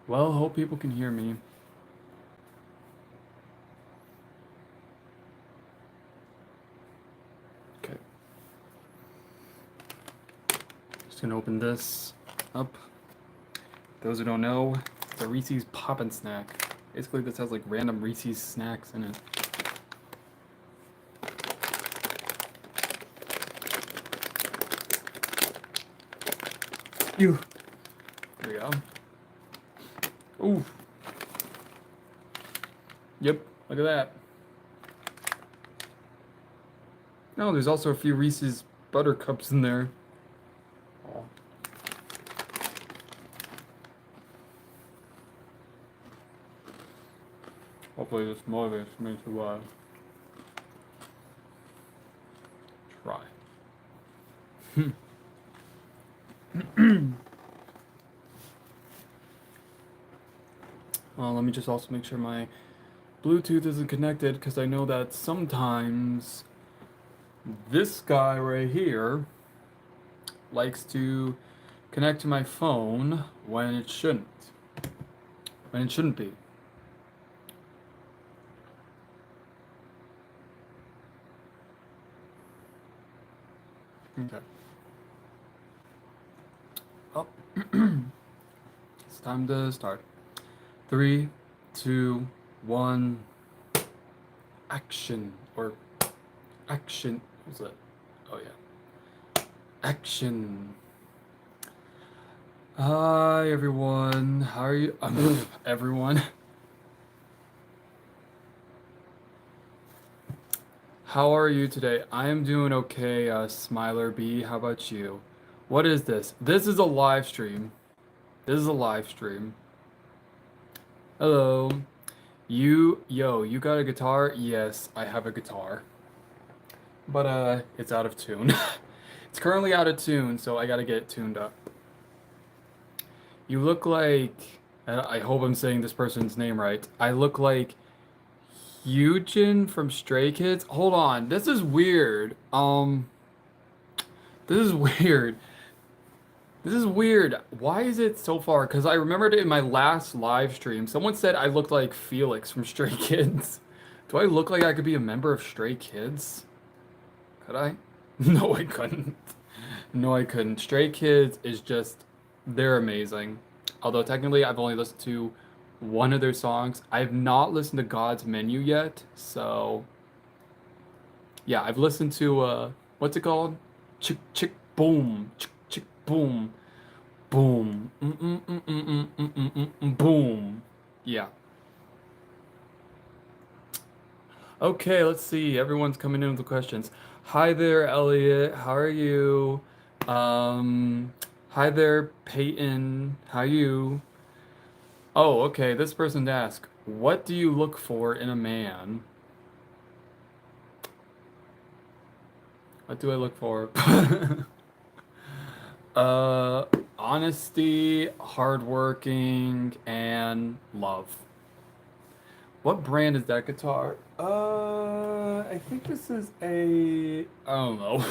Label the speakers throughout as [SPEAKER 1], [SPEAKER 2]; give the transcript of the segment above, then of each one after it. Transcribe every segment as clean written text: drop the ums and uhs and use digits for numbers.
[SPEAKER 1] Well, hope people can hear me. Okay. Just gonna open this up. Those who don't know, it's a Reese's Poppin' Snack. Basically, this has like random Reese's snacks in it. Here we go. Ooh. Yep, look at that. Oh, there's also a few Reese's Buttercups in there. Oh. Hopefully this motivates me to try. Well, let me just also make sure my Bluetooth isn't connected, because I know that sometimes this guy right here likes to connect to my phone when it shouldn't. When it shouldn't be. Okay. Oh. It's time to start. 3, 2, 1. Action. Or action. What's that? Oh, yeah. Action. Hi, everyone. How are you? Everyone. How are you today? I am doing okay, Smiler B. How about you? What is this? This is a live stream. This is a live stream. Hello. You got a guitar? Yes, I have a guitar. But, it's out of tune. It's currently out of tune, so I gotta get it tuned up. You look like, I hope I'm saying this person's name right. I look like Hyujin from Stray Kids. Hold on, this is weird. This is weird. This is weird. Why is it so far? Because I remembered in my last live stream, someone said I looked like Felix from Stray Kids. Do I look like I could be a member of Stray Kids? Could I? No, I couldn't. No, I couldn't. Stray Kids is just, they're amazing. Although technically I've only listened to one of their songs. I've not listened to God's Menu yet, so yeah, I've listened to what's it called? Chick chick boom, chick chick boom, boom, boom. Yeah. Okay, let's see. Everyone's coming in with the questions. Hi there, Elliot. How are you? Hi there, Peyton. How you? Oh, okay. This person asked, what do you look for in a man? What do I look for? uh, Honesty, hardworking, and love. What brand is that guitar? I think this is I don't know.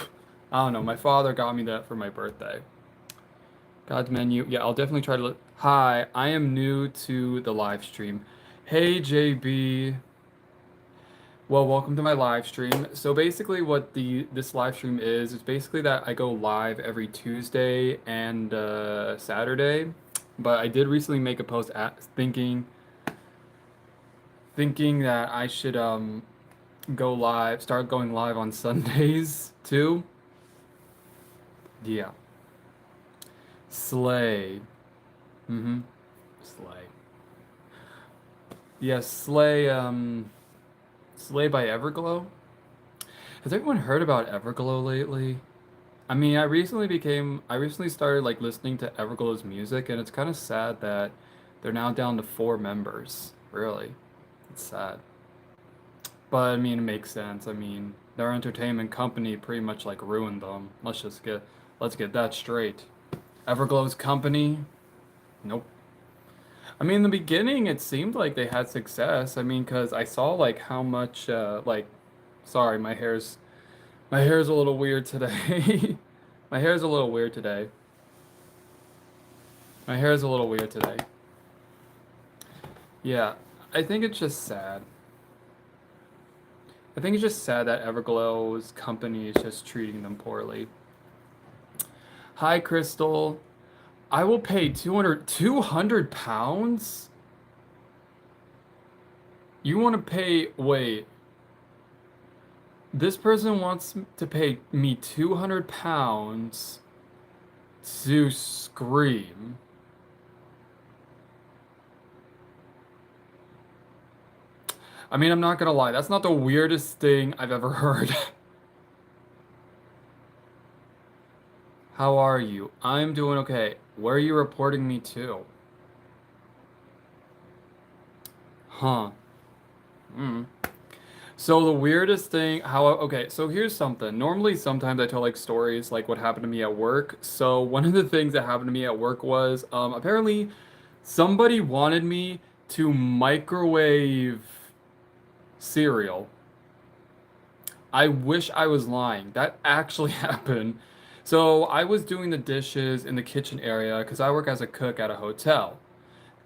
[SPEAKER 1] I don't know. My father got me that for my birthday. God's Menu. Yeah, I'll definitely try to look. Hi, I am new to the live stream. Hey, JB. Well, welcome to my live stream. So basically what this live stream is basically that I go live every Tuesday and Saturday. But I did recently make a post thinking that I should start going live on Sundays too. Yeah. Slay. Mm-hmm. Slay. Yes, Slay by Everglow. Has everyone heard about Everglow lately? I mean, I recently started like listening to Everglow's music, and it's kind of sad that they're now down to 4 members. Really. It's sad. But I mean, it makes sense. I mean, their entertainment company pretty much like ruined them. Let's get that straight. Everglow's company? Nope. I mean, in the beginning, it seemed like they had success. I mean, because I saw like how much sorry, my hair's a little weird today. My hair's a little weird today. My hair's a little weird today. Yeah, I think it's just sad. I think it's just sad that Everglow's company is just treating them poorly. Hi, Crystal. I will pay 200 pounds? You want to pay, wait, this person wants to pay me 200 pounds to scream. I mean, I'm not gonna lie, that's not the weirdest thing I've ever heard. How are you? I'm doing okay. Where are you reporting me to? Huh. Hmm. So the weirdest thing, okay, so here's something. Normally, sometimes I tell like stories like what happened to me at work. So one of the things that happened to me at work was apparently somebody wanted me to microwave cereal. I wish I was lying. That actually happened. So I was doing the dishes in the kitchen area because I work as a cook at a hotel.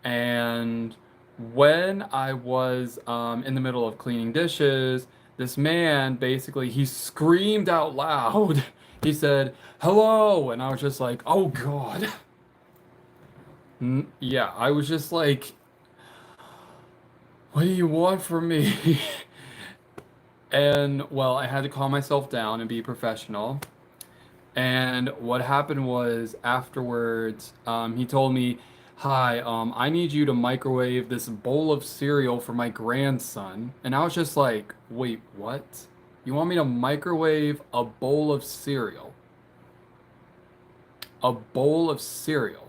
[SPEAKER 1] And when I was in the middle of cleaning dishes, this man basically he screamed out loud. He said, "Hello," and I was just like, "Oh God." Yeah, I was just like, "What do you want from me?" And well, I had to calm myself down and be professional. And what happened was afterwards, he told me, "Hi, I need you to microwave this bowl of cereal for my grandson." And I was just like, "Wait, what? You want me to microwave a bowl of cereal? A bowl of cereal?"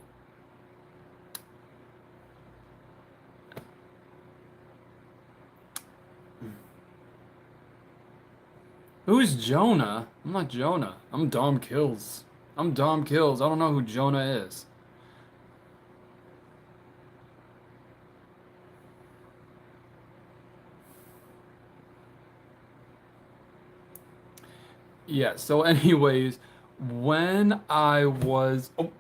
[SPEAKER 1] Who's Jonah? I'm not Jonah. I'm Dom Kills. I'm Dom Kills. I don't know who Jonah is. Yeah, so anyways, when I was oh,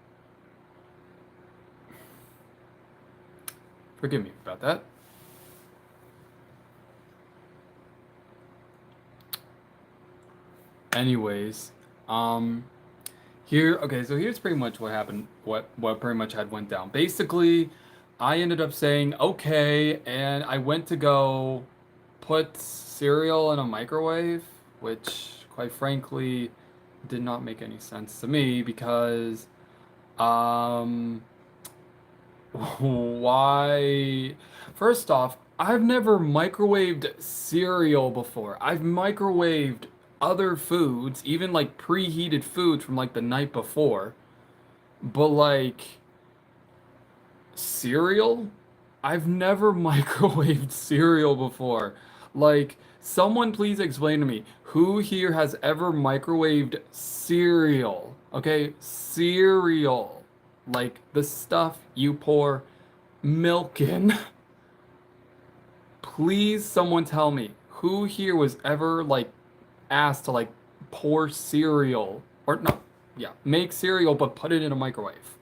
[SPEAKER 1] forgive me about that. Anyways, um okay, so here's pretty much what happened, what pretty much had went down. Basically, I ended up saying okay, and I went to go put cereal in a microwave, which quite frankly did not make any sense to me because um why? First off, I've never microwaved cereal before. I've microwaved other foods, even like preheated food from like the night before. But like cereal? I've never microwaved cereal before. Like, someone please explain to me who here has ever microwaved cereal? Okay, cereal. Like the stuff you pour milk in. Please, someone tell me who here was ever like asked to like pour cereal or no, yeah, make cereal but put it in a microwave.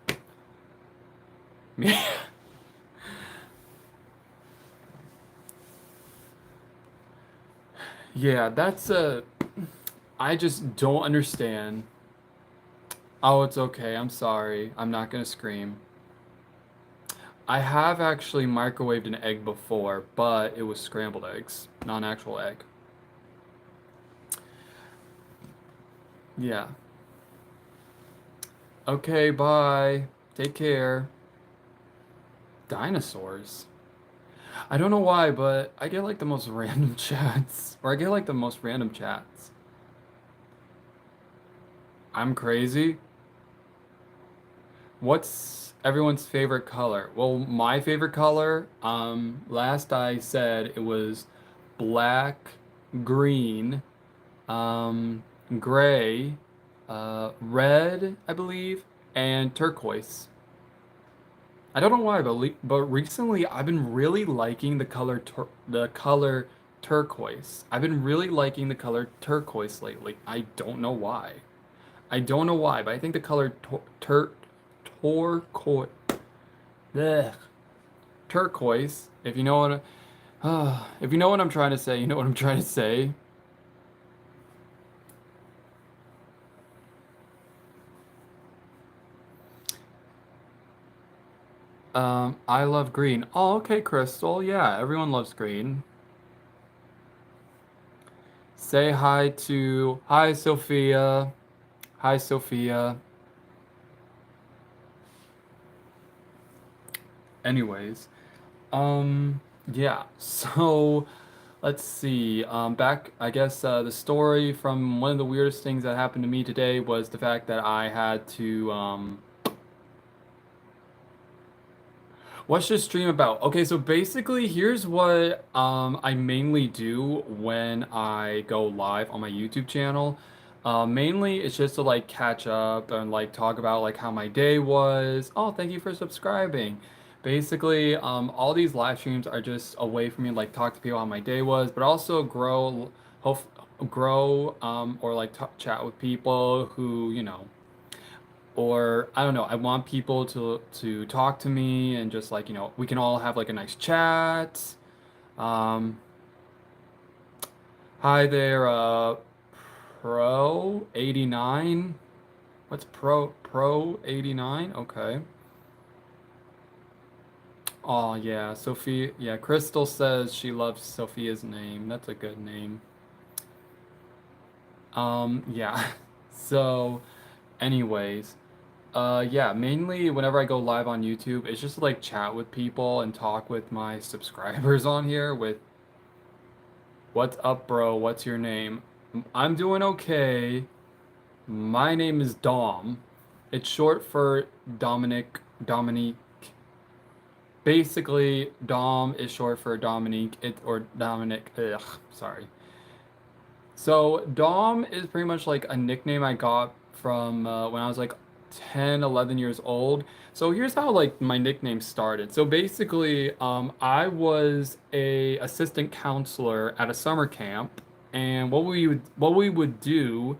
[SPEAKER 1] Yeah, that's a. I just don't understand. Oh, it's okay. I'm sorry. I'm not gonna scream. I have actually microwaved an egg before, but it was scrambled eggs, not an actual egg. Yeah. Okay, bye. Take care. Dinosaurs. I don't know why, but I get like the most random chats. Or I get like the most random chats. I'm crazy. What's everyone's favorite color? Well, my favorite color, last I said it was black, green, um, gray, red, I believe, and turquoise. I don't know why, but recently I've been really liking the color turquoise. I've been really liking the color turquoise lately. I don't know why. I don't know why, but I think the color turquoise. Ugh. turquoise. If you know what, if you know what I'm trying to say, you know what I'm trying to say. I love green. Oh, okay, Crystal. Yeah, everyone loves green. Say hi, Sophia. Hi, Sophia. Anyways, um, yeah. So let's see. Back, I guess the story from one of the weirdest things that happened to me today was the fact that I had to what's this stream about? Okay, so basically, here's what I mainly do when I go live on my YouTube channel. Mainly, it's just to like catch up and like talk about like how my day was. Oh, thank you for subscribing. Basically, all these live streams are just a way for me to like talk to people how my day was, but also hope, grow, or like chat with people who or I don't know, I want people to talk to me and just like, we can all have like a nice chat. Um, Hi there, Pro 89. What's Pro 89? Okay. Oh yeah, Sophia. Yeah, Crystal says she loves Sophia's name. That's a good name. Yeah. So, anyways, yeah, mainly whenever I go live on YouTube, it's just to, like chat with people and talk with my subscribers on here with what's up, bro? What's your name? I'm doing okay. My name is Dom. It's short for Dominique. Basically, Dom is short for Dominique, or Dominic. Ugh, sorry. So Dom is pretty much like a nickname I got from when I was like 10, 11 years old. So here's how like my nickname started. So basically, I was a assistant counselor at a summer camp, and what we would do,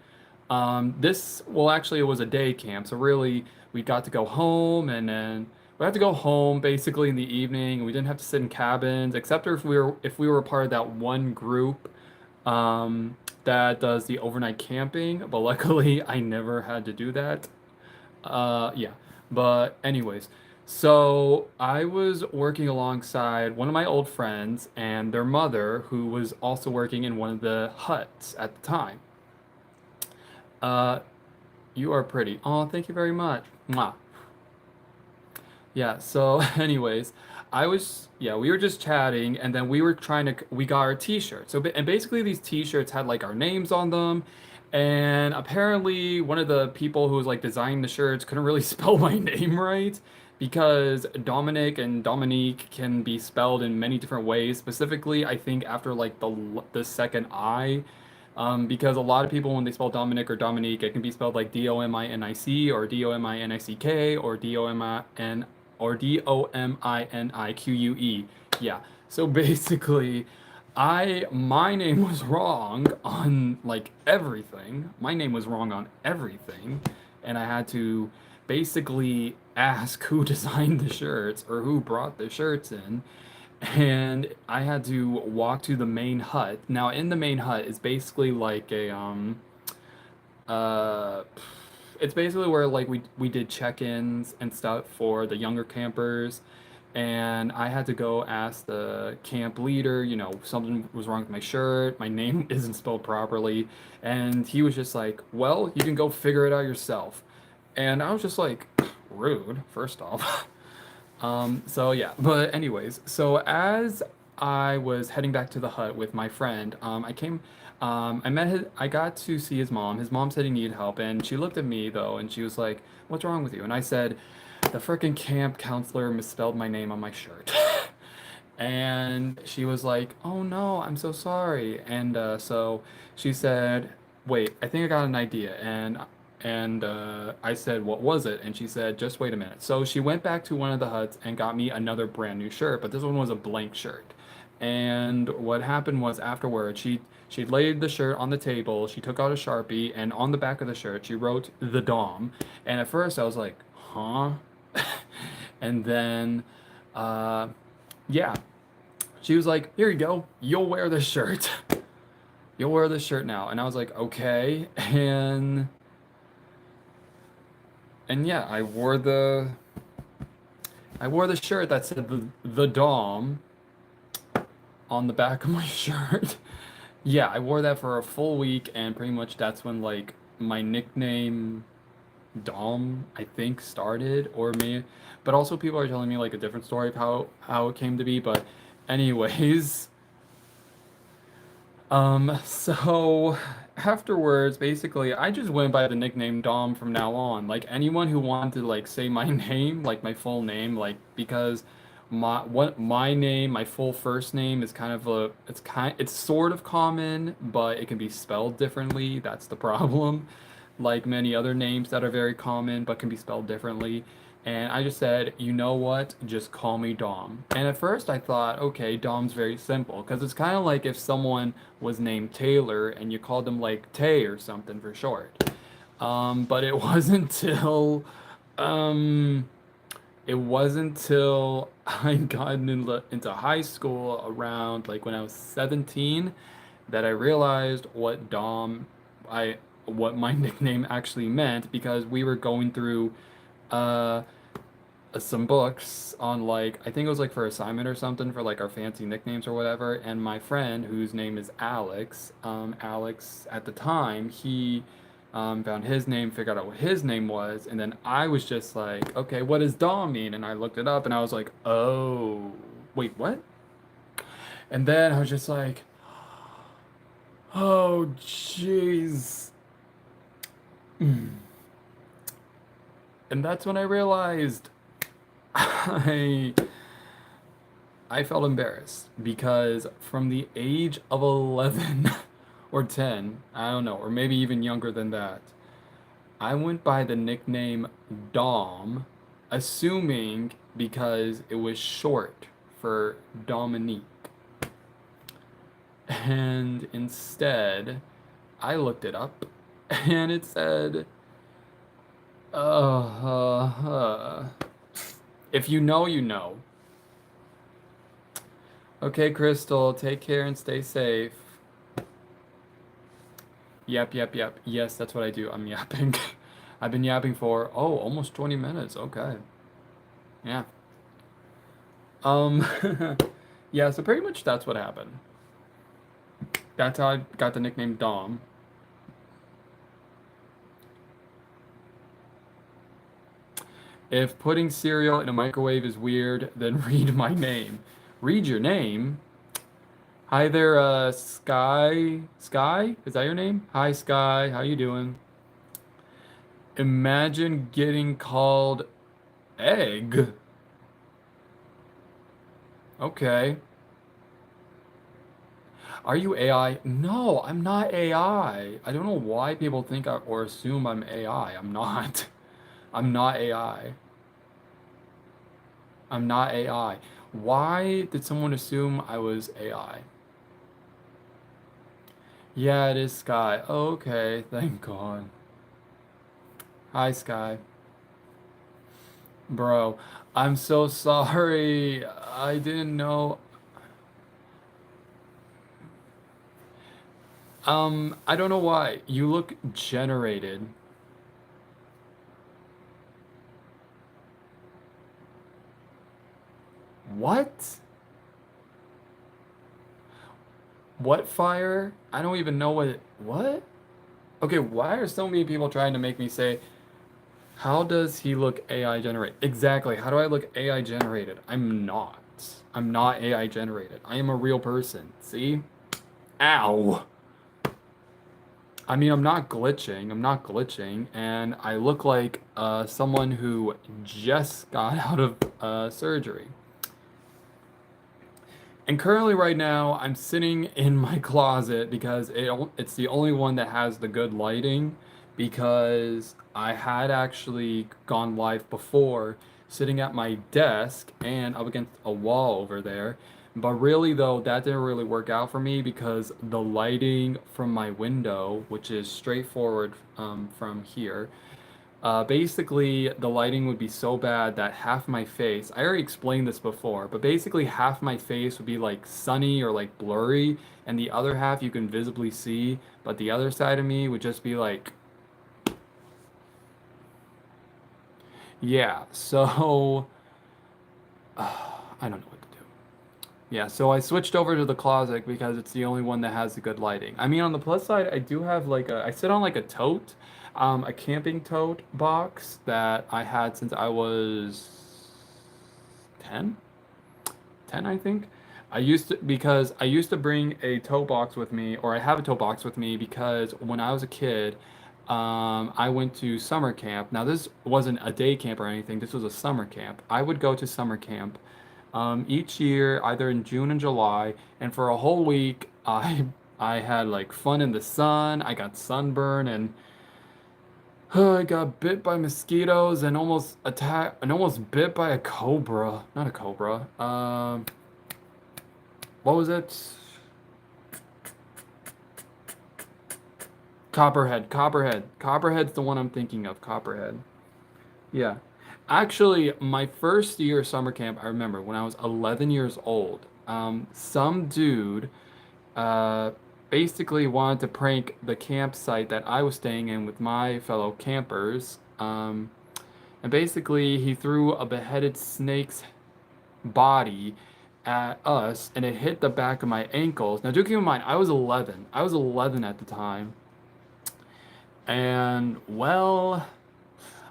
[SPEAKER 1] this well actually it was a day camp. So really we got to go home and then we had to go home basically in the evening. We didn't have to sit in cabins except if we were a part of that one group that does the overnight camping, but luckily I never had to do that. Yeah. But anyways, so I was working alongside one of my old friends and their mother, who was also working in one of the huts at the time. Uh, you are pretty. Oh, thank you very much. Mwah. Yeah, so anyways, yeah, we were just chatting and then we got our t-shirts. And basically these t-shirts had like our names on them. And apparently one of the people who was like designing the shirts couldn't really spell my name right because Dominic and Dominique can be spelled in many different ways. Specifically, I think after like the second I. Because a lot of people, when they spell Dominic or Dominique, it can be spelled like Dominic or Dominick or Dominique. Yeah. So basically, my name was wrong on like everything. My name was wrong on everything, and I had to basically ask who designed the shirts or who brought the shirts in, and I had to walk to the main hut. Now, in the main hut is basically like a uh it's basically where like we did check-ins and stuff for the younger campers, and I had to go ask the camp leader, something was wrong with my shirt, my name isn't spelled properly, and he was just like, "Well, you can go figure it out yourself." And I was just like, rude, first off. So yeah, but anyways, so as I was heading back to the hut with my friend, I got to see his mom. His mom said he needed help, and she looked at me though, and she was like, "What's wrong with you?" And I said, "The frickin' camp counselor misspelled my name on my shirt." And she was like, "Oh no, I'm so sorry." And so she said, "Wait, I think I got an idea." And I said, "What was it?" And she said, "Just wait a minute." So she went back to one of the huts and got me another brand new shirt, but this one was a blank shirt. And what happened was afterward, she laid the shirt on the table, she took out a Sharpie, and on the back of the shirt she wrote the Dom. And at first I was like, "Huh?" And then uh yeah, she was like, "Here you go. You'll wear this shirt. You'll wear this shirt now." And I was like, "Okay." And yeah, I wore the shirt that said the Dom on the back of my shirt. Yeah, I wore that for a full week, and pretty much that's when like my nickname Dom, I think, started, or me. But also people are telling me like a different story of how it came to be. But anyways, so afterwards, basically, I just went by the nickname Dom from now on. Like anyone who wanted to like say my name, like my full name, like because my name, my full first name is kind of a it's sort of common, but it can be spelled differently. That's the problem. Like many other names that are very common but can be spelled differently. And I just said, you know what? Just call me Dom. And at first I thought, okay, Dom's very simple because it's kind of like if someone was named Taylor and you called them like Tay or something for short. But um, it wasn't till I got into high school around like when I was 17 that I realized I what my nickname actually meant because we were going through uh some books on like I think it was like for assignment or something for like our fancy nicknames or whatever, and my friend whose name is Alex, Alex at the time he found his name, figured out what his name was, and then I was just like, okay, what does Dom mean? And I looked it up and I was like, oh, wait, what? And then I was just like, oh, jeez. And that's when I realized I I felt embarrassed because from the age of 11 or 10, I don't know, or maybe even younger than that, I went by the nickname Dom, assuming because it was short for Dominique. And instead, I looked it up and it said, if you know, you know. Okay, Crystal, take care and stay safe. Yep, yep, yep. Yes, that's what I do. I'm yapping. I've been yapping for, oh, almost 20 minutes. Okay. Yeah. Um, yeah, so pretty much that's what happened. That's how I got the nickname Dom. If putting cereal in a microwave is weird, then read my name. Read your name? Hi there, Sky. Sky? Is that your name? Hi, Sky. How you doing? Imagine getting called egg. Okay. Are you AI? No, I'm not AI. I don't know why people think or assume I'm AI. I'm not. I'm not AI. I'm not AI. Why did someone assume I was AI? Yeah, it is Sky. Okay, thank God. Hi, Sky. Bro, I'm so sorry. I didn't know. I don't know why. You look generated. What? What fire? I don't even know what? Okay, why are so many people trying to make me say, how does he look AI generated? Exactly. How do I look AI generated? I'm not. I'm not AI generated. I am a real person. See? Ow. I mean, I'm not glitching. I'm not glitching. And I look like someone who just got out of surgery. And currently, right now, I'm sitting in my closet because it's the only one that has the good lighting. Because I had actually gone live before sitting at my desk and up against a wall over there. But really, though, that didn't really work out for me because the lighting from my window, which is straightforward from here, Basically, the lighting would be so bad that half my face, I already explained this before, but basically half my face would be like sunny or like blurry, and the other half you can visibly see, but the other side of me would just be like, yeah, so I don't know what to do. Yeah, so I switched over to the closet because it's the only one that has the good lighting. I mean, on the plus side, I do have I sit on like a tote, a camping tote box that I had since I was 10, 10, I think. Because I used to bring a tote box with me, or I have a tote box with me because when I was a kid, I went to summer camp. Now, this wasn't a day camp or anything, this was a summer camp. I would go to summer camp each year, either in June and July, and for a whole week, I had like fun in the sun. I got sunburn and I got bit by mosquitoes and almost bit by a cobra. Not a cobra. What was it? Copperhead. Copperhead. Copperhead's the one I'm thinking of. Copperhead. Yeah. Actually, my first year of summer camp, I remember when I was 11 years old, some dude uh, basically wanted to prank the campsite that I was staying in with my fellow campers. And basically, he threw a beheaded snake's body at us, and it hit the back of my ankles. Now, do keep in mind, I was 11. I was 11 at the time. And, well,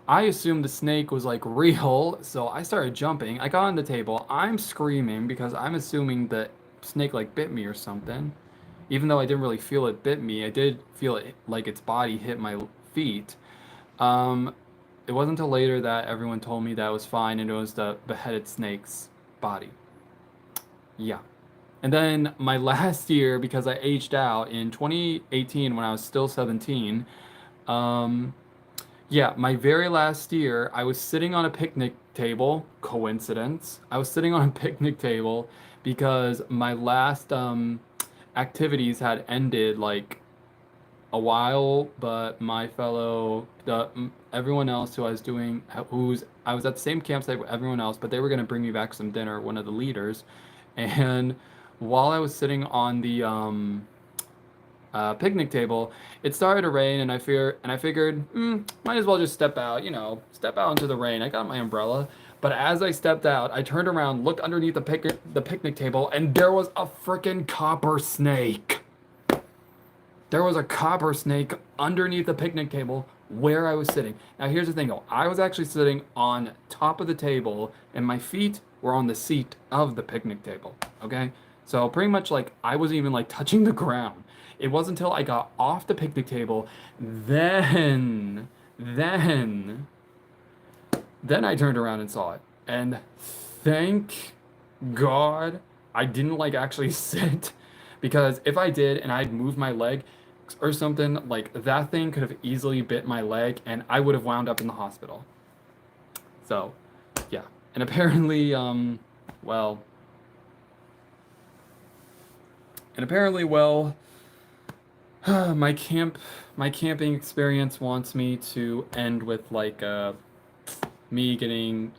[SPEAKER 1] I assumed the snake was like real, so I started jumping. I got on the table. I'm screaming because I'm assuming the snake like bit me or something. Even though I didn't really feel it bit me, I did feel it like its body hit my feet. Um, it wasn't until later that everyone told me that it was fine and it was the beheaded snake's body. Yeah. And then my last year, because I aged out in 2018 when I was still 17, um, yeah, my very last year, I was sitting on a picnic table. Coincidence. I was sitting on a picnic table because my last activities had ended like a while, but everyone else who I was doing, who's I was at the same campsite with everyone else, but they were gonna bring me back some dinner. One of the leaders, and while I was sitting on the picnic table, it started to rain, and I figured, might as well just step out, step out into the rain. I got my umbrella, but as I stepped out, I turned around, looked underneath the picnic table, and there was a freaking copper snake. There was a copper snake underneath the picnic table where I was sitting. Now, here's the thing though. I was actually sitting on top of the table and my feet were on the seat of the picnic table. Okay? So, pretty much like I wasn't even like touching the ground. It wasn't until I got off the picnic table, then, then I turned around and saw it. And thank God I didn't like actually sit because if I did and I'd moved my leg or something, like that thing could have easily bit my leg and I would have wound up in the hospital. So, yeah. And apparently, well, and apparently, well, my camping experience wants me to end with like me getting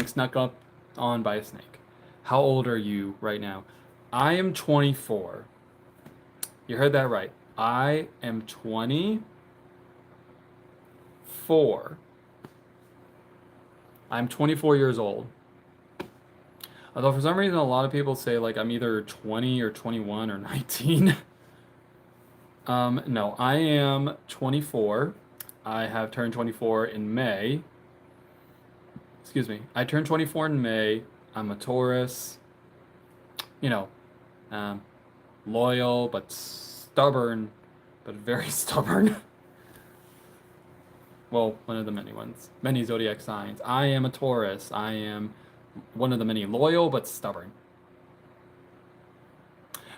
[SPEAKER 1] snuck up on by a snake. How old are you right now? I am 24. You heard that right. I am 24. I'm 24 years old. Although for some reason a lot of people say like I'm either 20 or 21 or 19. No, I am 24. I have turned 24 in May. Excuse me. I turned 24 in May. I'm a Taurus. You know, um, loyal but stubborn, but very stubborn. Well, one of the many ones. Many zodiac signs. I am a Taurus. I am one of the many loyal but stubborn.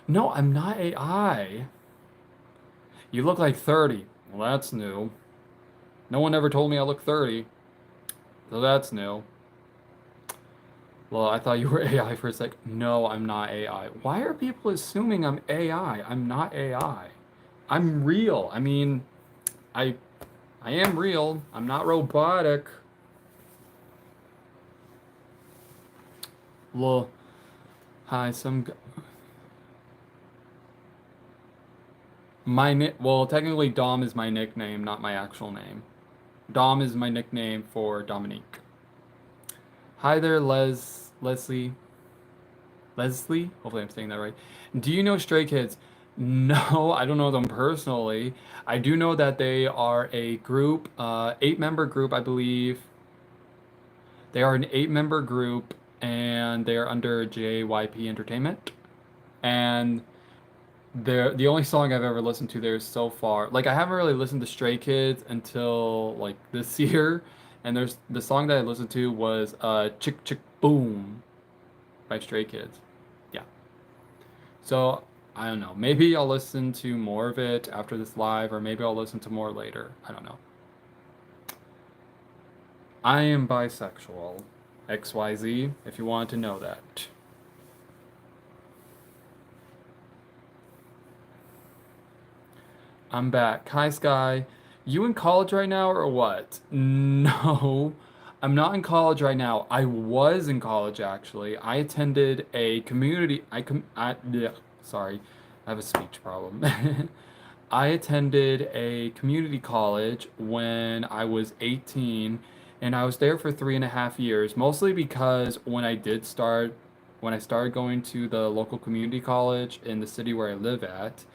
[SPEAKER 1] No, I'm not AI. You look like 30. Well, that's new. No one ever told me I look 30. So that's new. Well, I thought you were AI for a sec. No, I'm not AI. Why are people assuming I'm AI? I'm not AI. I'm real. I mean, I I am real. I'm not robotic. Well, hi, well, technically Dom is my nickname, not my actual name. Dom is my nickname for Dominique. Hi there, Leslie. Leslie? Hopefully I'm saying that right. Do you know Stray Kids? No, I don't know them personally. I do know that they are a group, eight-member group, I believe. They are an eight-member group, and they are under JYP Entertainment. And the only song I've ever listened to there so far, like I haven't really listened to Stray Kids until like this year, and there's the song that I listened to was Chick Chick Boom by Stray Kids. Yeah. So I don't know. Maybe I'll listen to more of it after this live, or maybe I'll listen to more later. I don't know. I am bisexual. XYZ, if you want to know that. I'm back. Hi, Sky. You in college right now or what? No, I'm not in college right now. I was in college actually. I attended a community. Yeah, sorry, I have a speech problem. I attended a community college when I was 18, and I was there for 3.5 years, mostly because when I started going to the local community college in the city where I live at,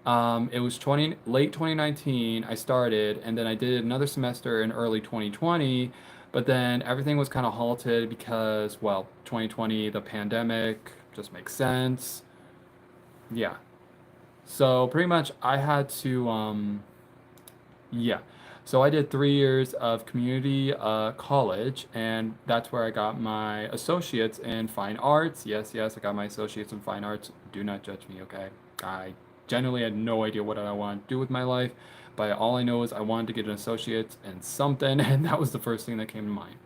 [SPEAKER 1] it was late 2019 I started, and then I did another semester in early 2020, but then everything was kind of halted because, well, 2020, the pandemic, just makes sense. Yeah. So pretty much I had to, yeah. So I did 3 years of community college, and that's where I got my associates in fine arts. Yes, yes, I got my associates in fine arts. Do not judge me, okay? I genuinely had no idea what I wanted to do with my life, but all I know is I wanted to get an associate in something, and that was the first thing that came to mind.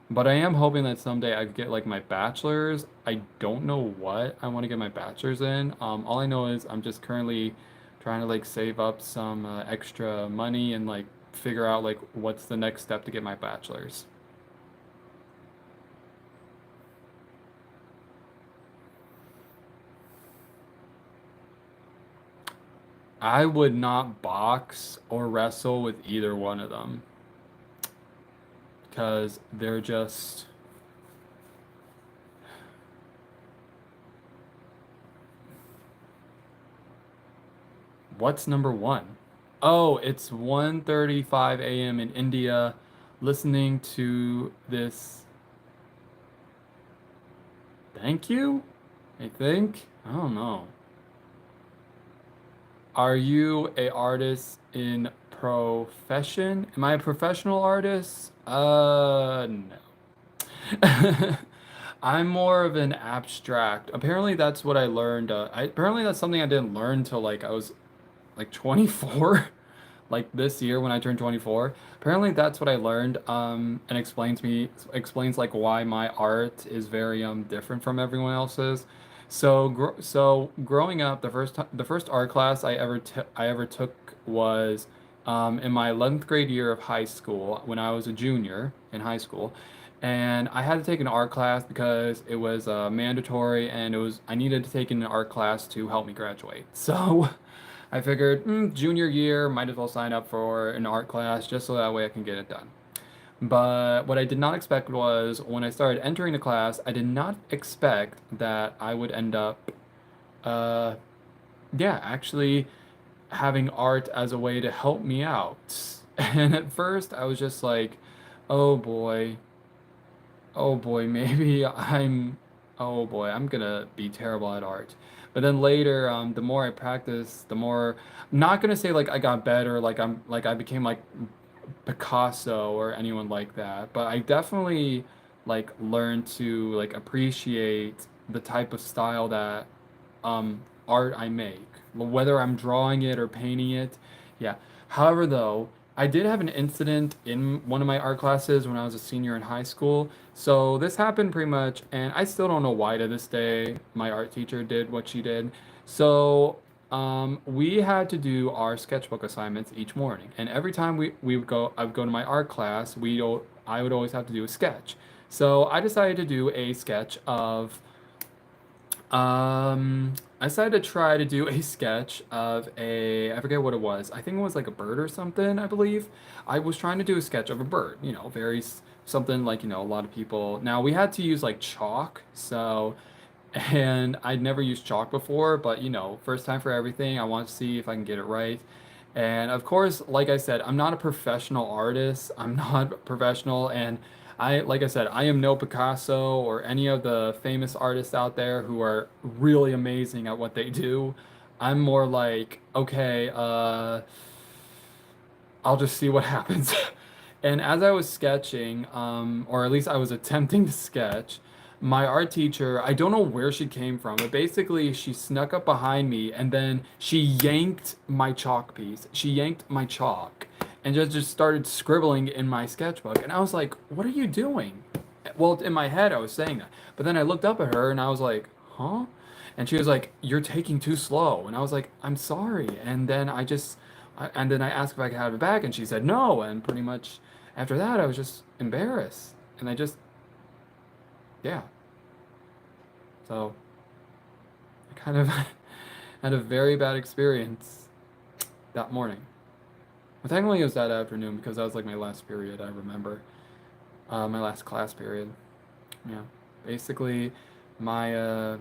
[SPEAKER 1] But I am hoping that someday I could get like my bachelor's. I don't know what I want to get my bachelor's in. All I know is I'm just currently trying to like save up some extra money and like figure out like what's the next step to get my bachelor's. I would not box or wrestle with either one of them because they're just what's number one? Oh, it's 1:35 a.m. in India listening to this. Thank you? I think. I don't know. Are you a artist in profession? Am I a professional artist? No. I'm more of an abstract. Apparently that's what I learned. Apparently that's something I didn't learn till like I was like 24. Like this year when I turned 24. Apparently that's what I learned, and explains like why my art is very different from everyone else's. So growing up, the first art class I ever took was in my 11th grade year of high school when I was a junior in high school. And I had to take an art class because it was mandatory, and I needed to take an art class to help me graduate. So I figured, junior year, might as well sign up for an art class just so that way I can get it done. But what I did not expect was when I started entering the class, I did not expect that I would end up, uh, yeah, actually having art as a way to help me out. And at first, I was just like, oh boy, oh boy, oh boy, I'm gonna be terrible at art. But then later, the more I practice, the more, I'm not gonna say like I got better, like I became like Picasso or anyone like that, but I definitely like learned to like appreciate the type of style that art I make, whether I'm drawing it or painting it. Yeah. However, though, I did have an incident in one of my art classes when I was a senior in high school. So this happened pretty much, and I still don't know why to this day my art teacher did what she did. So We had to do our sketchbook assignments each morning, and every time we would go, I would go to my art class. I would always have to do a sketch. So I decided to do a sketch of I decided to try to do a sketch of I forget what it was. I think it was like a bird or something, I believe. I was trying to do a sketch of a bird, something like, a lot of people. Now we had to use like chalk, and I'd never used chalk before, but first time for everything. I want to see if I can get it right. And of course, like I said, I'm not a professional artist. I'm not professional, and like I said, I am no Picasso or any of the famous artists out there who are really amazing at what they do. I'm more like, okay, I'll just see what happens. And as I was sketching, or at least I was attempting to sketch, my art teacher, I don't know where she came from, but basically she snuck up behind me and then she yanked my chalk piece. She yanked my chalk and just started scribbling in my sketchbook. And I was like, what are you doing? Well, in my head, I was saying that. But then I looked up at her and I was like, huh? And she was like, you're taking too slow. And I was like, I'm sorry. And then I asked if I could have it back, and she said no. And pretty much after that, I was just embarrassed. And yeah. So I kind of had a very bad experience that morning. Well, technically, it was that afternoon because that was like my last period, I remember. My last class period. Yeah. Basically, my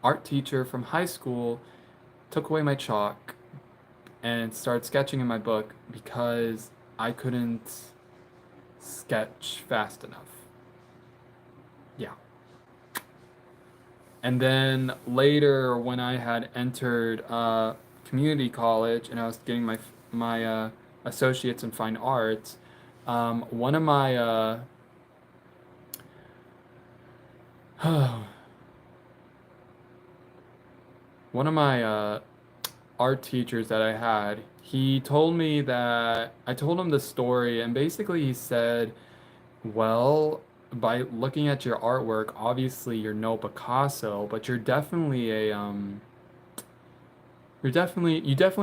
[SPEAKER 1] art teacher from high school took away my chalk and started sketching in my book because I couldn't sketch fast enough. Yeah. And then later, when I had entered community college and I was getting my associates in fine arts, one of my one of my art teachers that I had, he told me that I told him the story, and basically he said, well, by looking at your artwork, obviously you're no Picasso, but you definitely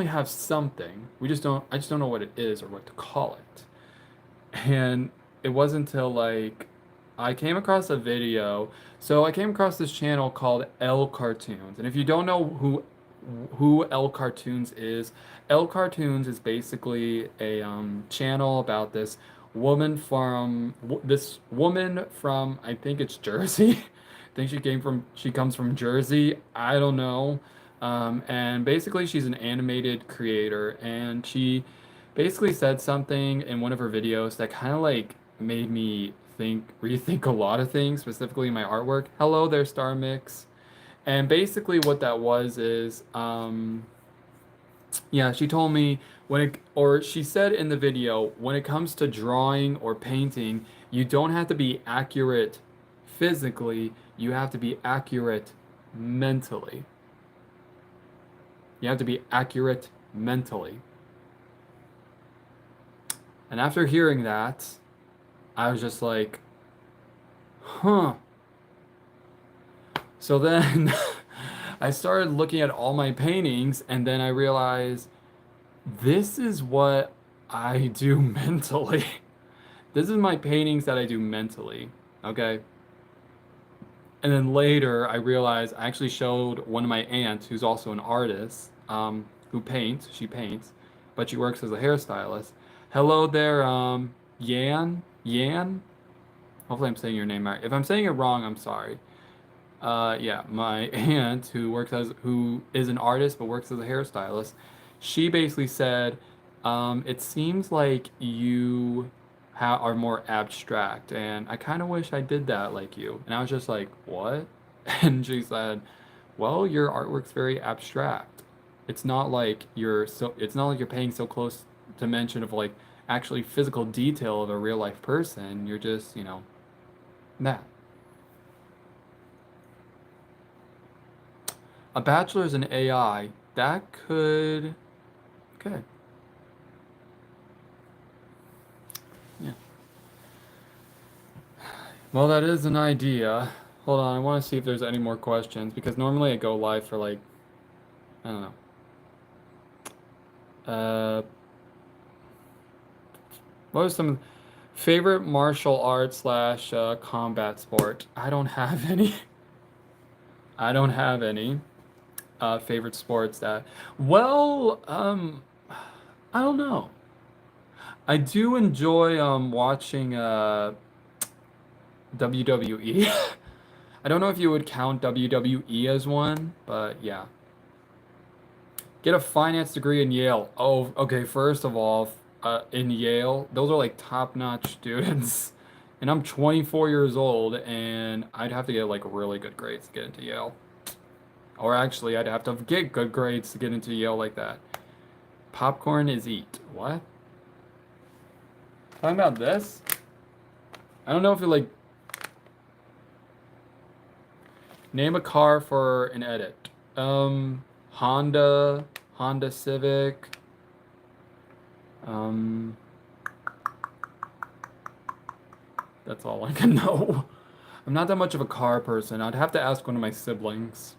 [SPEAKER 1] have something. I just don't know what it is or what to call it. And it wasn't until like I came across a video. So I came across this channel called L Cartoons. And if you don't know who L Cartoons is, L Cartoons is basically a channel about this woman from, I think it's Jersey. I think she comes from Jersey. I don't know. And basically she's an animated creator, and she basically said something in one of her videos that kind of like made me rethink a lot of things, specifically my artwork. Hello there, Star Mix. And basically what that was is, yeah, she told me or she said in the video, when it comes to drawing or painting, you don't have to be accurate physically, you have to be accurate mentally. You have to be accurate mentally. And after hearing that, I was just like, huh. So then I started looking at all my paintings, and then I realized this is what I do mentally. This is my paintings that I do mentally, okay? And then later I realized I actually showed one of my aunts, who's also an artist, she paints, but she works as a hairstylist. Hello there, Yan? Hopefully I'm saying your name right. If I'm saying it wrong, I'm sorry. Yeah, my aunt who is an artist but works as a hairstylist, she basically said, it seems like you are more abstract, and I kind of wish I did that like you. And I was just like, what? And she said, well, your artwork's very abstract. It's not like you're paying so close to mention of like actually physical detail of a real life person. You're just, that. A bachelor's in AI, that could. Okay. Yeah. Well, that is an idea. Hold on, I want to see if there's any more questions because normally I go live for like I don't know. What was some favorite martial arts slash combat sport? I don't have any. I don't have any favorite sports that. Well, I don't know. I do enjoy watching WWE. I don't know if you would count WWE as one, but yeah. Get a finance degree in Yale. Oh, okay. First of all, in Yale, those are like top-notch students. And I'm 24 years old, and I'd have to get like really good grades to get into Yale. Or actually, I'd have to get good grades to get into Yale like that. Popcorn is eat. What? Talking about this? I don't know if you like name a car for an edit. Honda, Honda Civic. Um, that's all I can know. I'm not that much of a car person. I'd have to ask one of my siblings.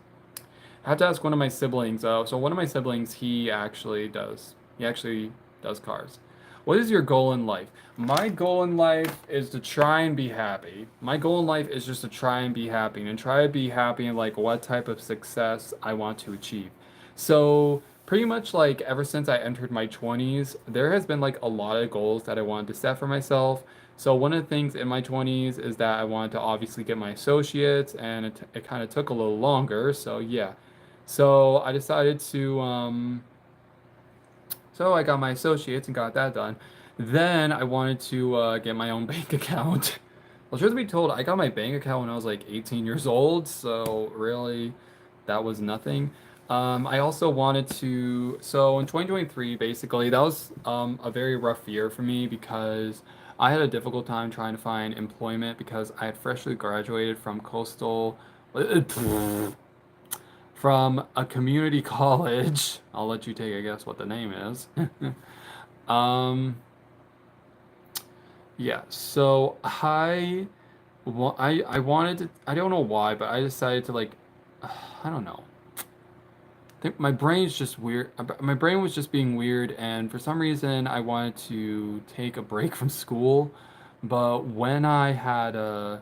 [SPEAKER 1] I have to ask one of my siblings. So one of my siblings, he actually does. He actually does cars. What is your goal in life? My goal in life is to try and be happy. My goal in life is just to try and be happy and try to be happy in like what type of success I want to achieve. So pretty much like ever since I entered my 20s, there has been like a lot of goals that I wanted to set for myself. So one of the things in my 20s is that I wanted to obviously get my associates, and it kind of took a little longer. So yeah. So I decided to so I got my associates and got that done. Then I wanted to get my own bank account. Well, truth be told, I got my bank account when I was like 18 years old, so really that was nothing. I also wanted to, so in 2023, basically, that was a very rough year for me because I had a difficult time trying to find employment because I had freshly graduated from coastal, from a community college. I'll let you take a guess what the name is. Um, yeah, so I wanted to, I don't know why, but I decided to like, I don't know. I think my brain's just weird. My brain was just being weird, and for some reason, I wanted to take a break from school. But when I had well,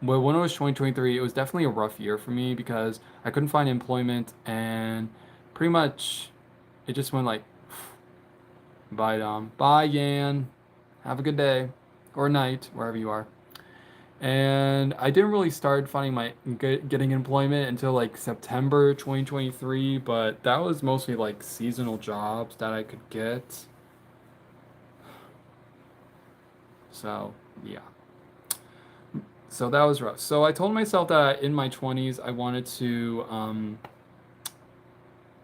[SPEAKER 1] when it was 2023, it was definitely a rough year for me because I couldn't find employment, and pretty much it just went like, bye, Dom. Bye, Yan. Have a good day or night, wherever you are. And I didn't really start finding my getting employment until like September 2023, but that was mostly like seasonal jobs that I could get. So, yeah. So that was rough. So I told myself that in my 20s I wanted to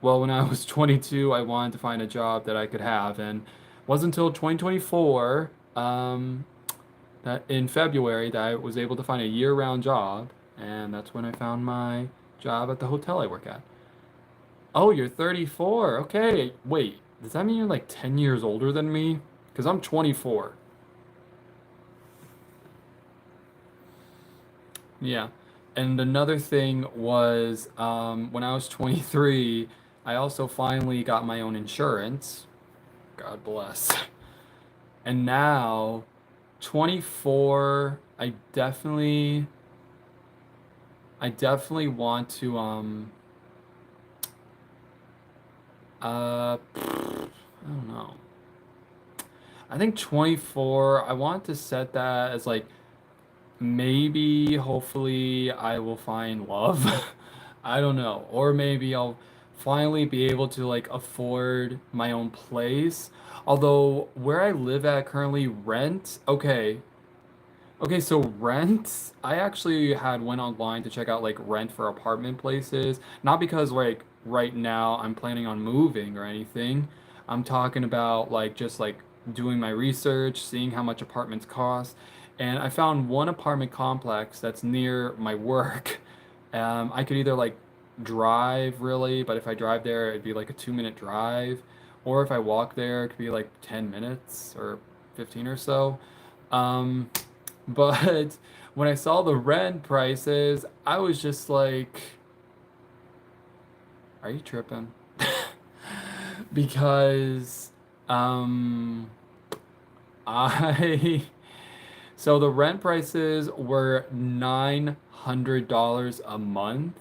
[SPEAKER 1] well, when I was 22, I wanted to find a job that I could have, and it wasn't until 2024 that in February that I was able to find a year-round job, and that's when I found my job at the hotel I work at. Oh, you're 34. Okay. Wait, does that mean you're like 10 years older than me? Because I'm 24. Yeah. And another thing was when I was 23, I also finally got my own insurance. God bless. And now, 24, I definitely want to I don't know. I think 24, I want to set that as like maybe hopefully I will find love. I don't know. Or maybe I'll finally be able to like afford my own place. Although where I live at currently rent, okay, okay, so rent, I actually had went online to check out like rent for apartment places. Not because like right now I'm planning on moving or anything. I'm talking about like just like doing my research, seeing how much apartments cost. And I found one apartment complex that's near my work. I could either like drive really, but if I drive there, it'd be like a 2-minute drive. Or if I walk there, it could be like 10 minutes or 15 or so. Um, but when I saw the rent prices, I was just like, are you tripping? because um I so the rent prices were $900 a month,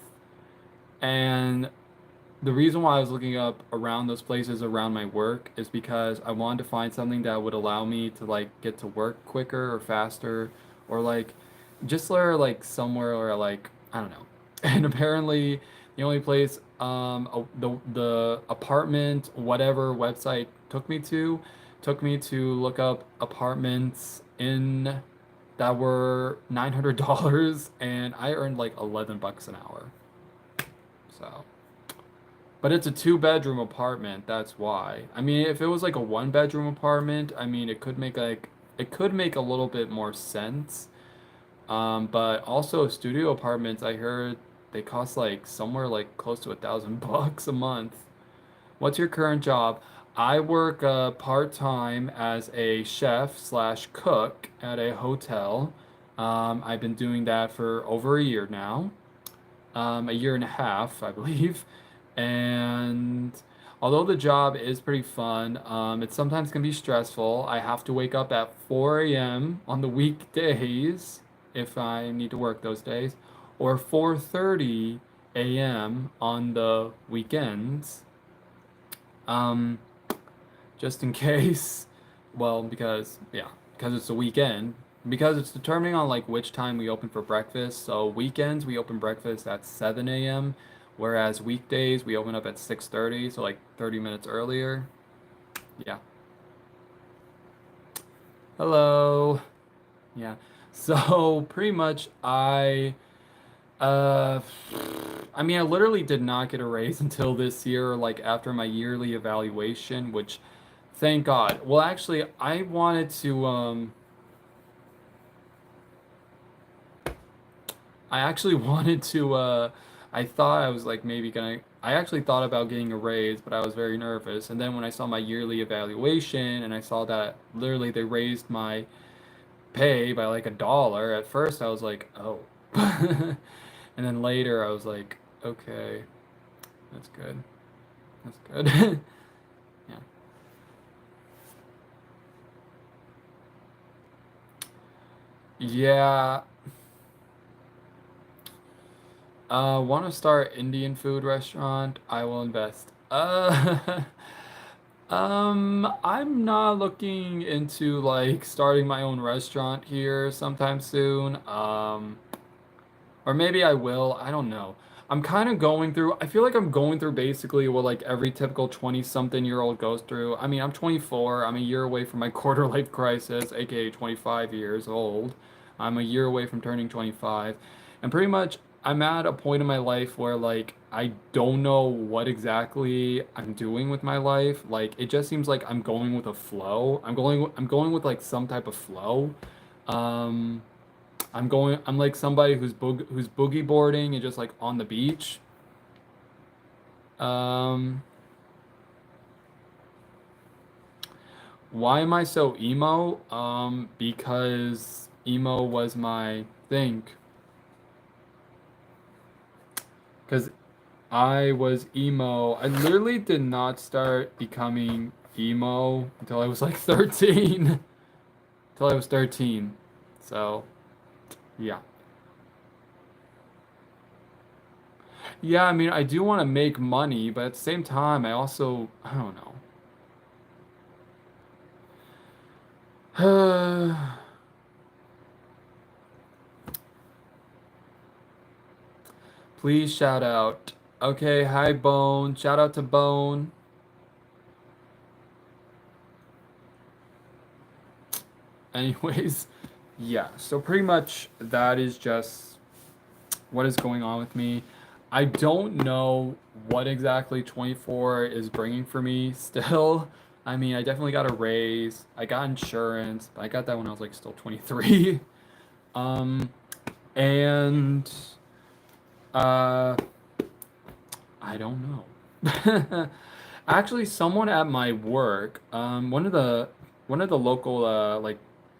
[SPEAKER 1] and the reason why I was looking up around those places around my work is because I wanted to find something that would allow me to like get to work quicker or faster, or like just like somewhere or like I don't know. And apparently the only place the apartment whatever website took me to look up apartments in that were $900 and I earned like 11 bucks an hour. So but it's a two-bedroom apartment, that's why. I mean, if it was like a one-bedroom apartment, I mean, it could make a little bit more sense. But also studio apartments, I heard they cost like somewhere like close to $1,000 a month. What's your current job? I work part-time as a chef slash cook at a hotel. I've been doing that for over a year now, a year and a half, I believe. And although the job is pretty fun, it sometimes can be stressful. I have to wake up at 4 a.m. on the weekdays if I need to work those days, or 4:30 a.m. on the weekends. Um, just in case. Well, because it's the weekend. Because it's determining on like which time we open for breakfast. So weekends we open breakfast at 7 a.m. Whereas weekdays we open up at 6:30, so like 30 minutes earlier. Yeah. Hello. Yeah. So pretty much uh I mean I literally did not get a raise until this year, like after my yearly evaluation, which thank God. Well, actually I wanted to I actually wanted to I thought I was like maybe gonna I actually thought about getting a raise, but I was very nervous. And then when I saw my yearly evaluation and I saw that literally they raised my pay by like $1, at first I was like, "Oh." And then later I was like, "Okay, that's good. That's good." Yeah. Yeah. Want to start Indian food restaurant? I will invest. I'm not looking into like starting my own restaurant here sometime soon. Or maybe I will. I don't know. I'm kind of going through, I feel like I'm going through basically what like every typical 20-something-year-old goes through. I mean, I'm 24. I'm a year away from my quarter life crisis, aka 25 years old. I'm a year away from turning 25. And pretty much I'm at a point in my life where like I don't know what exactly I'm doing with my life. Like it just seems like I'm going with a flow. I'm going with like some type of flow. Um I'm like somebody who's boogie boarding and just like on the beach. Um, why am I so emo? Because emo was my thing. Because I was emo. I literally did not start becoming emo until I was like 13. Until I was 13. So, yeah. Yeah, I mean, I do want to make money, but at the same time, I don't know. Please shout out. Okay, hi Bone. Shout out to Bone. Anyways, yeah, so pretty much that is just what is going on with me. I don't know what exactly 24 is bringing for me still. I mean, I definitely got a raise. I got insurance, but I got that when I was like still 23. Um, and uh I don't know. Actually, someone at my work, one of the local like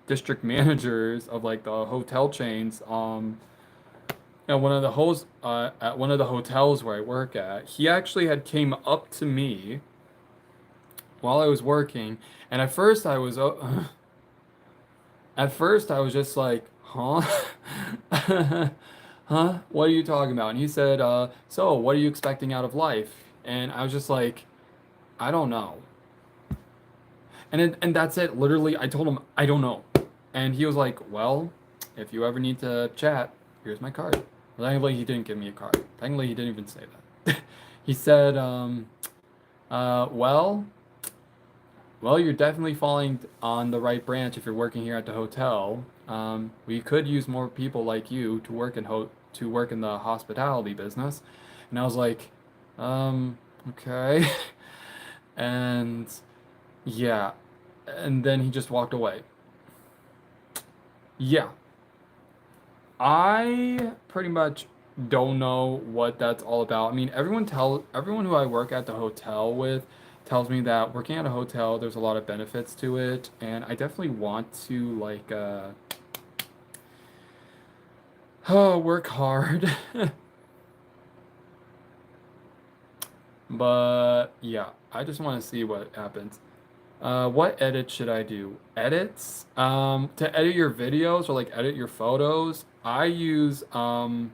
[SPEAKER 1] district managers of like the hotel chains, one of the hosts at one of the hotels where I work at, he actually had came up to me while I was working, and at first I was at first I was just like, huh? Huh? What are you talking about? And he said, so what are you expecting out of life? And I was just like, I don't know. And that's it. Literally, I told him I don't know. And he was like, well, if you ever need to chat, here's my card. Well, thankfully, he didn't give me a card. Thankfully, he didn't even say that. He said, well, you're definitely falling on the right branch if you're working here at the hotel. We could use more people like you to work in to work in the hospitality business. And I was like, okay. And yeah, and then he just walked away. Yeah, I pretty much don't know what that's all about. I mean, everyone who I work at the hotel with tells me that working at a hotel, there's a lot of benefits to it, and I definitely want to like work hard. But yeah, I just want to see what happens. What edits should I do? Edits? To edit your videos or like edit your photos, I use an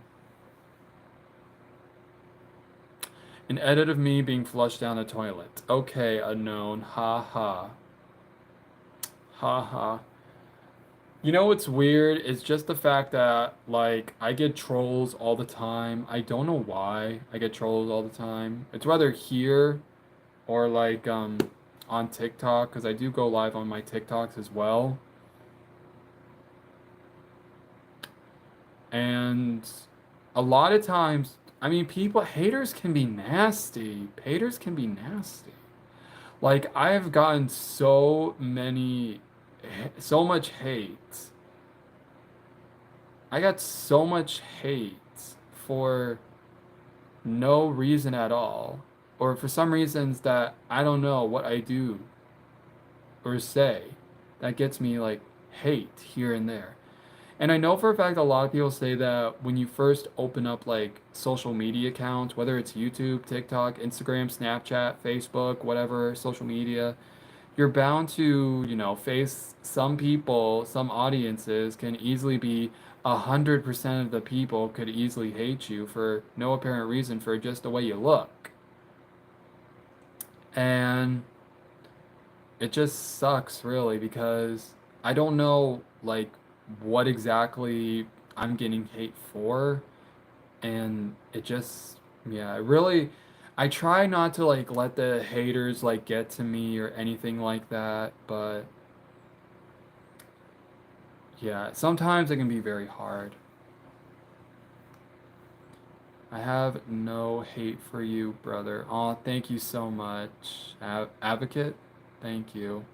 [SPEAKER 1] edit of me being flushed down a toilet. Okay, unknown. Ha ha. Ha ha. You know what's weird? It's just the fact that like I get trolls all the time. I don't know why I get trolls all the time. It's whether here or like on TikTok because I do go live on my TikToks as well. And a lot of times, I mean, haters can be nasty. Haters can be nasty. Like, I have gotten so much hate. I got so much hate for no reason at all, or for some reasons that I don't know what I do or say that gets me like hate here and there. And I know for a fact a lot of people say that when you first open up like social media accounts, whether it's YouTube, TikTok, Instagram, Snapchat, Facebook, whatever social media, you're bound to, face some people, some audiences can easily be 100% of the people could easily hate you for no apparent reason for just the way you look. And it just sucks really because I don't know like what exactly I'm getting hate for and it just yeah, it really I try not to like let the haters like get to me or anything like that, but yeah, sometimes it can be very hard. I have no hate for you, brother. Aw, thank you so much. Advocate, thank you.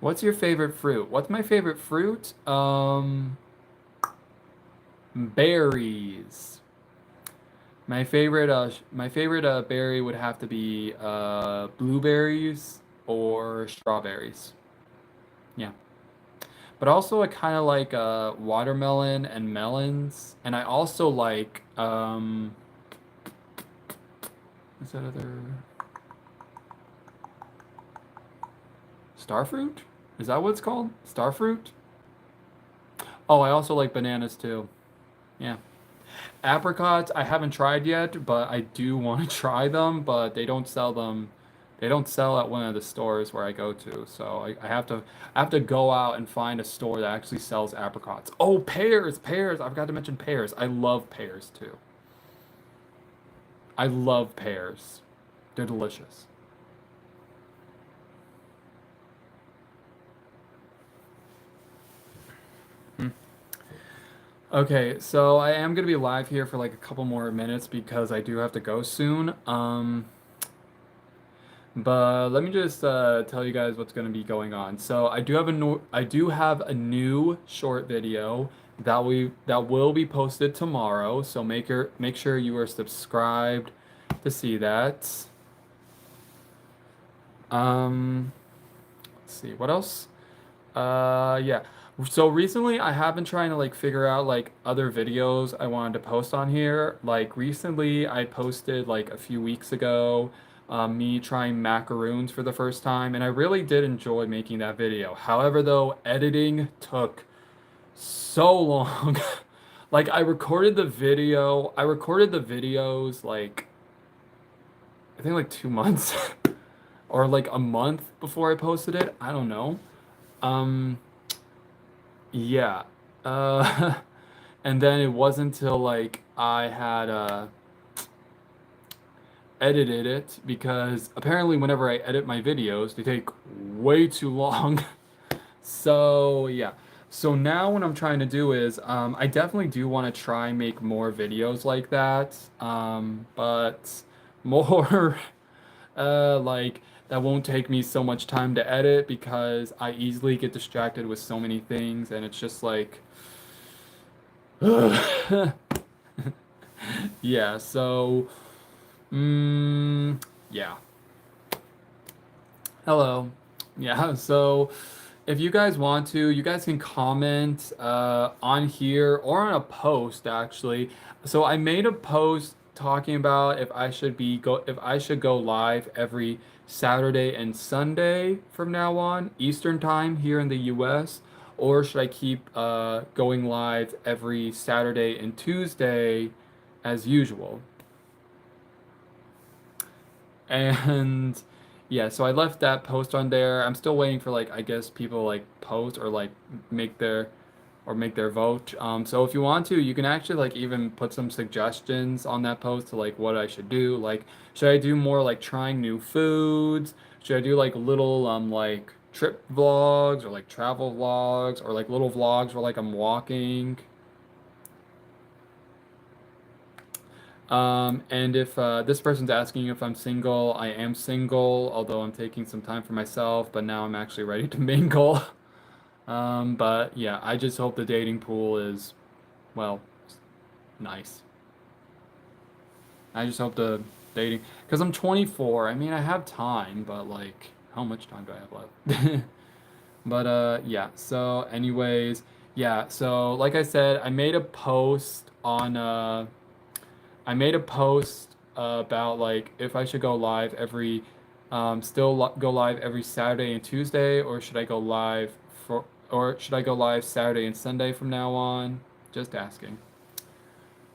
[SPEAKER 1] What's your favorite fruit? What's my favorite fruit? Berries. My favorite berry would have to be blueberries or strawberries. Yeah. But also I kind of like watermelon and melons, and I also like what's that other starfruit? Is that what it's called? Starfruit? Oh, I also like bananas too. Yeah. Apricots, I haven't tried yet, but I do want to try them, but they don't sell them. They don't sell at one of the stores where I go to, so I have to go out and find a store that actually sells apricots. Oh, pears, pears. I forgot to mention pears. I love pears too. I love pears. They're delicious. Hmm. Okay, so I am gonna be live here for like a couple more minutes because I do have to go soon. But let me just tell you guys what's going to be going on. So I do have a new short video that will be posted tomorrow. So make sure you are subscribed to see that. Um, let's see what else. Yeah. So recently I have been trying to like figure out like other videos I wanted to post on here. Like recently I posted like a few weeks ago me trying macaroons for the first time, and I really did enjoy making that video. However, though, editing took so long. Like I recorded the videos like I think like 2 months or like a month before I posted it. I don't know. Um yeah. Uh And then it wasn't until like I had edited it, because apparently whenever I edit my videos, they take way too long. So yeah. So now what I'm trying to do is I definitely do want to try make more videos like that. But more like that won't take me so much time to edit, because I easily get distracted with so many things, and it's just like yeah, so yeah. Hello. Yeah, so if you guys want to, you guys can comment on here or on a post actually. So I made a post talking about if I should go live every Saturday and Sunday from now on, Eastern time here in the US, or should I keep going live every Saturday and Tuesday as usual? And yeah, so I left that post on there. I'm still waiting for like I guess people like post or like make their make their vote. So if you want to, you can actually like even put some suggestions on that post to like what I should do. Like, should I do more like trying new foods? Should I do like little like trip vlogs or like travel vlogs or like little vlogs where like I'm walking? And if this person's asking if I'm single, I am single, although I'm taking some time for myself, but now I'm actually ready to mingle. But yeah, I just hope the dating pool is, well, nice. I just hope the dating, because I'm 24. I mean, I have time, but like, how much time do I have left? But yeah, so anyways, yeah, so like I said, I made a post about like if I should go live go live every Saturday and Tuesday, or should I go live or should I go live Saturday and Sunday from now on? Just asking.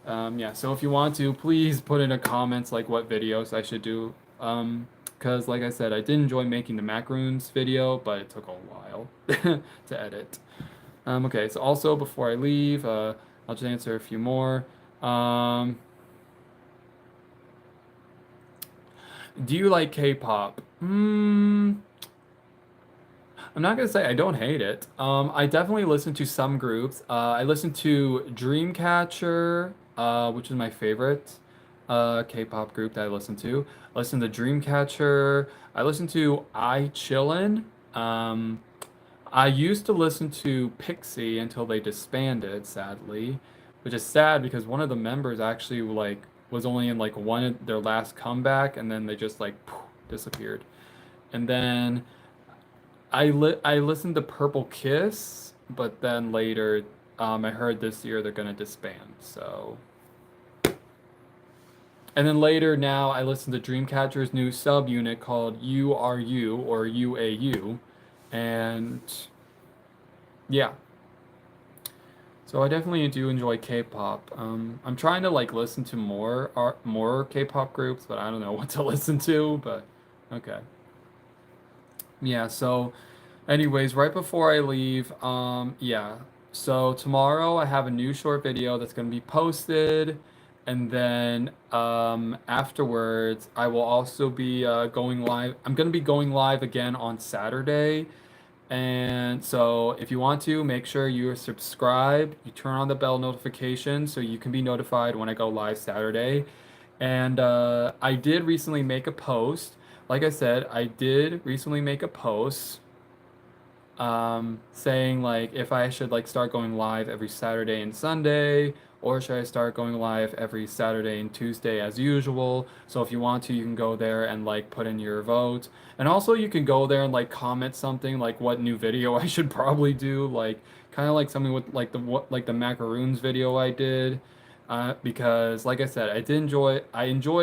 [SPEAKER 1] Yeah, so if you want to, please put in the comments like what videos I should do. Because like I said, I did enjoy making the macaroons video, but it took a while to edit. Okay, so also before I leave, I'll just answer a few more. Um, Do you like K-pop? I'm not gonna say I don't hate it. I definitely listen to some groups. I listen to Dreamcatcher, which is my favorite K-pop group that I listen to. I listen to Dreamcatcher. I listen to I Chillin'. Um, I used to listen to Pixie until they disbanded, sadly, which is sad because one of the members actually like was only in like one of their last comeback, and then they just like poof, disappeared. And then I listened to Purple Kiss, but then later I heard this year they're gonna disband. So and then later now I listened to Dreamcatcher's new subunit called URU or UAU, and yeah. So I definitely do enjoy K-pop. I'm trying to like listen to more K-pop groups, but I don't know what to listen to. But okay, yeah. So, anyways, right before I leave, yeah. So tomorrow I have a new short video that's gonna be posted, and then afterwards I will also be going live. I'm gonna be going live again on Saturday. And so if you want to, make sure you are subscribed, you turn on the bell notification so you can be notified when I go live Saturday. And I did recently make a post. Like I said, I did recently make a post saying like if I should like start going live every Saturday and Sunday, or should I start going live every Saturday and Tuesday as usual. So if you want to, you can go there and like put in your vote. And also you can go there and like comment something like what new video I should probably do, like kind of like something with like the what like the macaroons video I did. Because like I said, I enjoyed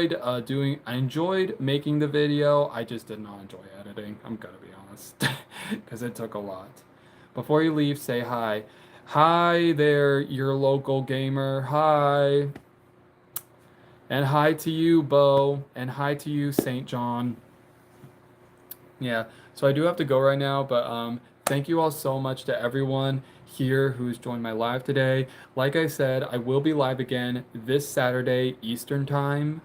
[SPEAKER 1] making the video. I just did not enjoy editing. I'm gonna be honest, because it took a lot. Before you leave, say hi. Hi there, your local gamer. Hi. And hi to you, Bo. And hi to you, St. John. Yeah, so I do have to go right now, but thank you all so much to everyone here who's joined my live today. Like I said, I will be live again this Saturday Eastern time.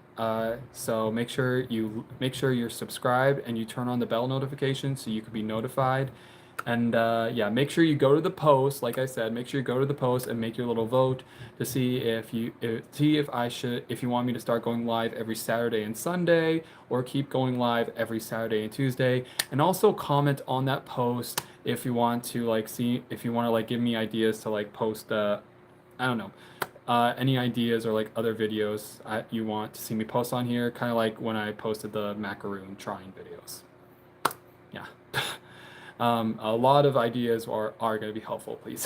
[SPEAKER 1] So make sure you're subscribed and you turn on the bell notification so you can be notified. And yeah, make sure you go to the post. Like I said, make sure you go to the post and make your little vote to see if you want me to start going live every Saturday and Sunday, or keep going live every Saturday and Tuesday. And also comment on that post if you want to like see if you want to like give me ideas to like post I don't know, any ideas or like other videos you want to see me post on here, kind of like when I posted the macaroon trying videos. Yeah. A lot of ideas are going to be helpful, please.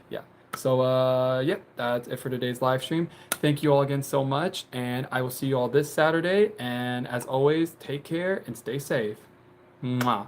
[SPEAKER 1] Yeah. So, yep, that's it for today's live stream. Thank you all again so much, and I will see you all this Saturday. And as always, take care and stay safe. Mwah.